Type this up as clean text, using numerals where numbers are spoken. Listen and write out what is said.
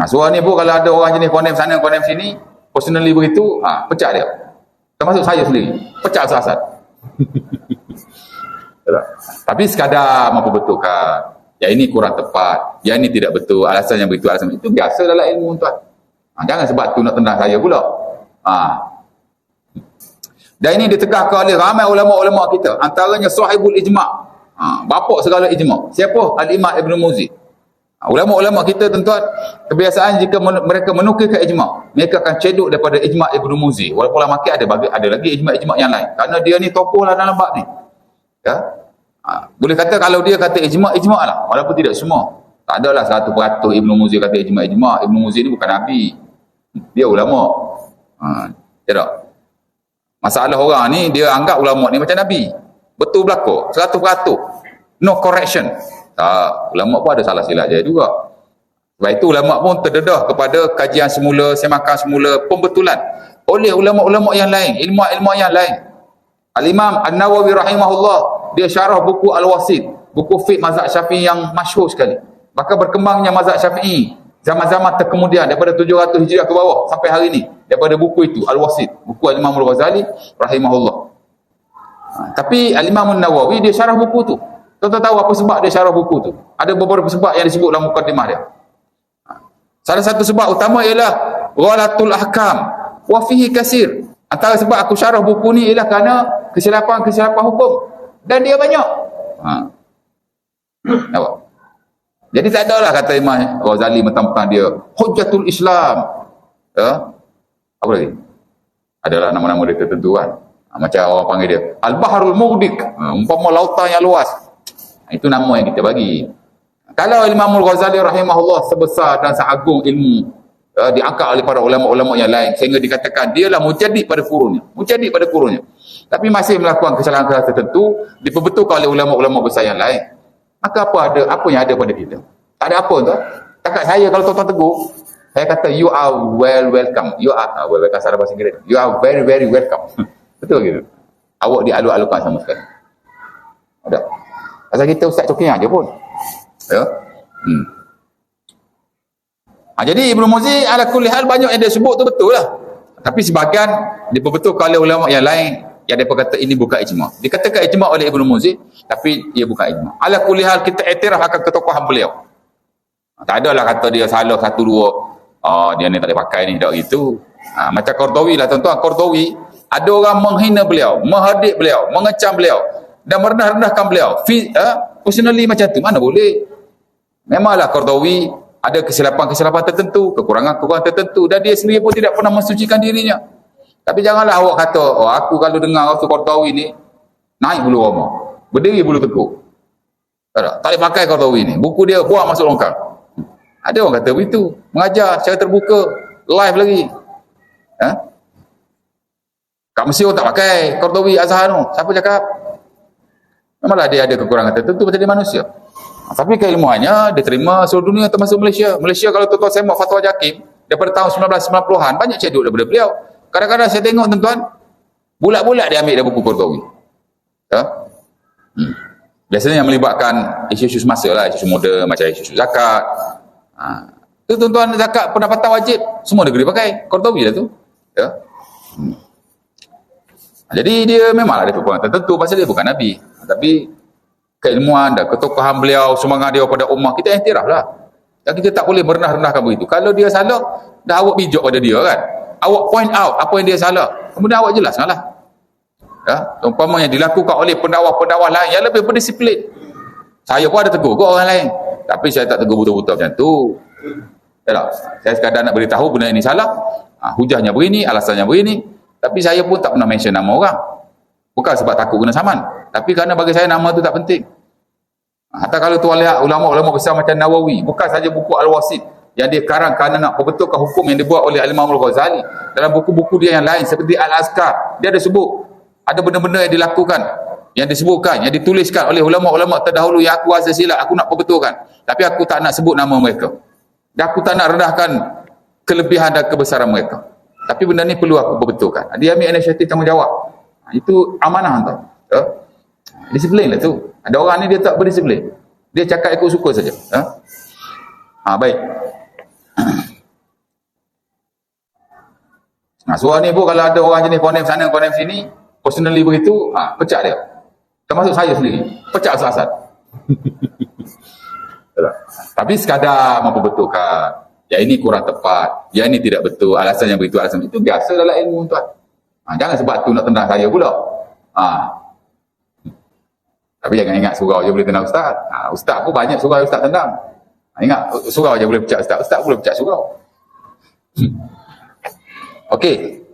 Surah ni pun kalau ada orang jenis condemn sana, condemn sini, personally begitu, pecat dia. Termasuk saya sendiri, pecat asal-asal. Tapi sekadar memperbetulkan, yang ini kurang tepat, yang ini tidak betul, alasan yang begitu, alasan itu biasa dalam ilmu tuan. Jangan sebab tu nak tendang saya pula. Dan ini ditegahkan oleh ramai ulama-ulama kita, antaranya sahibul ijma', bapak segala ijma'. Siapa? Al-Imam Ibn Muzi. Ulama-ulama kita tuan-tuan, kebiasaan jika mereka menukilkan ijma', mereka akan cedok daripada ijma' Ibn Muzi. Walaupun lama ada lagi ijma'-ijma' yang lain, kerana dia ni tokoh lah dalam bab ni. Ya? Boleh kata kalau dia kata ijma' lah, walaupun tidak semua. Tak adalah 100% Ibn Muzi kata ijma'. Ibn Muzi ni bukan Nabi, dia ulama. Tidak. Masalah orang ni, dia anggap ulama ni macam Nabi. Betul belaka, 100%. No correction. Tak, ulama pun ada salah silap je juga. Sebab itu ulama pun terdedah kepada kajian semula, semakan semula, pembetulan oleh ulama-ulama yang lain, ilmu-ilmu yang lain. Al-Imam An-Nawawi rahimahullah, dia syarah buku Al-Wasit, buku fiqh mazhab Syafi'i yang masyhur sekali. Maka berkembangnya mazhab Syafi'i zaman-zaman terkemudian daripada 700 Hijriah ke bawah sampai hari ini, daripada buku itu Al-Wasit, buku Al-Imam Al-Ghazali rahimahullah. Tapi Al-Imam An-Nawawi dia syarah buku tu. Tuan-tuan tahu apa sebab dia syarah buku tu? Ada beberapa sebab yang disebut dalam mukadimah dia. Salah satu sebab utama ialah ghalatul ahkam wa fihi kasir. Antara sebab aku syarah buku ni ialah kerana kesilapan-kesilapan hukum, dan dia banyak. Nampak? Jadi tak adalah kata Imam Ghazali mentang-mentang dia hujjatul Islam. Apa lagi? Adalah nama-nama dia tertentu kan. Macam orang panggil dia Al-Baharul Mughdiq, umpama lautan yang luas. Itu nama yang kita bagi. Kalau Imam Al-Ghazali rahimahullah sebesar dan seagung ilmu, diangkat oleh para ulama-ulama yang lain sehingga dikatakan dialah mujadid pada kurunnya, tapi masih melakukan kesalahan-kesalahan tertentu, diperbetulkan oleh ulama-ulama besar yang lain, maka apa yang ada pada kita? Tak ada apa tu. Takat saya kalau tuan-tuan tegur, saya kata you are welcome. You are welcome, salah bahasa Inggeris. You are very very welcome. Betul gitu. Awak dialu-alukan sama sekali. Ada. Pasal kita Ustaz Cokiah je pun. Ya. Jadi Ibn Muzi ala kulli hal banyak yang dia sebut tu betul lah. Tapi sebahagian diperbetulkan oleh ulama yang lain yang dia kata ini bukan ijma'. Dikatakan ijma' oleh Ibn Muzi, tapi ia bukan ijma'. Ala kulli hal kita iktiraf akan ketokohan beliau. Tak adalah kata dia salah satu dua. Dia ni tak boleh pakai ni, tak gitu. Macam Qardawi lah tuan-tuan. Qardawi, ada orang menghina beliau, menghadik beliau, mengecam beliau dan merendah-rendahkan beliau. Personally macam tu, mana boleh. Memanglah Qardawi ada kesilapan-kesilapan tertentu, kekurangan-kekurangan tertentu, dan dia sendiri pun tidak pernah mensucikan dirinya. Tapi janganlah awak kata, aku kalau dengar Rasul Qardawi ni naik bulu roma, berdiri bulu tekuk. Tak boleh pakai Qardawi ni, buku dia buang masuk longkang. Ada orang kata begitu, mengajar secara terbuka, live lagi. Kat Mesir tak pakai Qardawi Azhar tu. Siapa cakap? Memanglah dia ada kekurangan tertentu pasal dia manusia. Tapi keilmuannya diterima seluruh dunia termasuk Malaysia. Malaysia kalau tuan-tuan semak fatwa JAKIM daripada tahun 1990-an, banyak cedok daripada beliau. Kadang-kadang saya tengok tuan-tuan, bulat-bulat dia ambil dari buku Qardawi. Biasanya yang melibatkan isu-isu semasa lah, isu moden macam isu zakat. Itu tuan-tuan, zakat pendapatan wajib semua negeri pakai Qardawi lah tu. Jadi dia memanglah ada kekurangan tertentu pasal dia bukan Nabi. Tapi keilmuan dan ketokohan beliau, semangat dia pada ummah, kita iktiraf lah. Dan kita tak boleh merendah-rendahkan begitu. Kalau dia salah, dah awak bijak pada dia kan. Awak point out apa yang dia salah, kemudian awak jelaskan lah. Umpama yang dilakukan oleh pendakwah-pendakwah lain yang lebih berdisiplin. Saya pun ada tegur ke orang lain, tapi saya tak tegur betul-betul macam tu. Tak? Saya sekadar nak beritahu benda ini salah, hujahnya begini, alasannya begini, tapi saya pun tak pernah mention nama orang. Bukan sebab takut kena saman, tapi kerana bagi saya nama tu tak penting. Hatta kalau tuan lihat ulama-ulama besar macam Nawawi, bukan saja buku Al-Wasit yang dia karang kerana nak perbetulkan hukum yang dibuat oleh Al-Imam Al-Ghazali, dalam buku-buku dia yang lain seperti Al-Azkar, dia ada sebut ada benda-benda yang dilakukan, yang disebutkan, yang dituliskan oleh ulama-ulama terdahulu yang aku rasa silap, aku nak perbetulkan, tapi aku tak nak sebut nama mereka, dan aku tak nak rendahkan kelebihan dan kebesaran mereka, tapi benda ni perlu aku perbetulkan. Dia ambil inisiatif tanggungjawab. Itu amanah tuan. Disiplin lah tu. Ada orang ni dia tak berdisiplin, dia cakap ikut suka saja. Baik. Surah ni pun kalau ada orang jenis konem sana, konem sini, personally begitu, pecah dia. Termasuk saya sendiri. Pecah asal-asal. Tapi sekadar memperbetulkan. Ya ini kurang tepat. Ya ini tidak betul. Alasan yang begitu, alasan itu biasa dalam ilmu tuan. Jangan sebab tu nak tendang saya pula. Tapi jangan ingat surau je boleh tendang ustaz. Ustaz pun banyak surau ustaz tendang. Ingat surau je boleh pecah ustaz. Ustaz boleh pecah surau. Okey.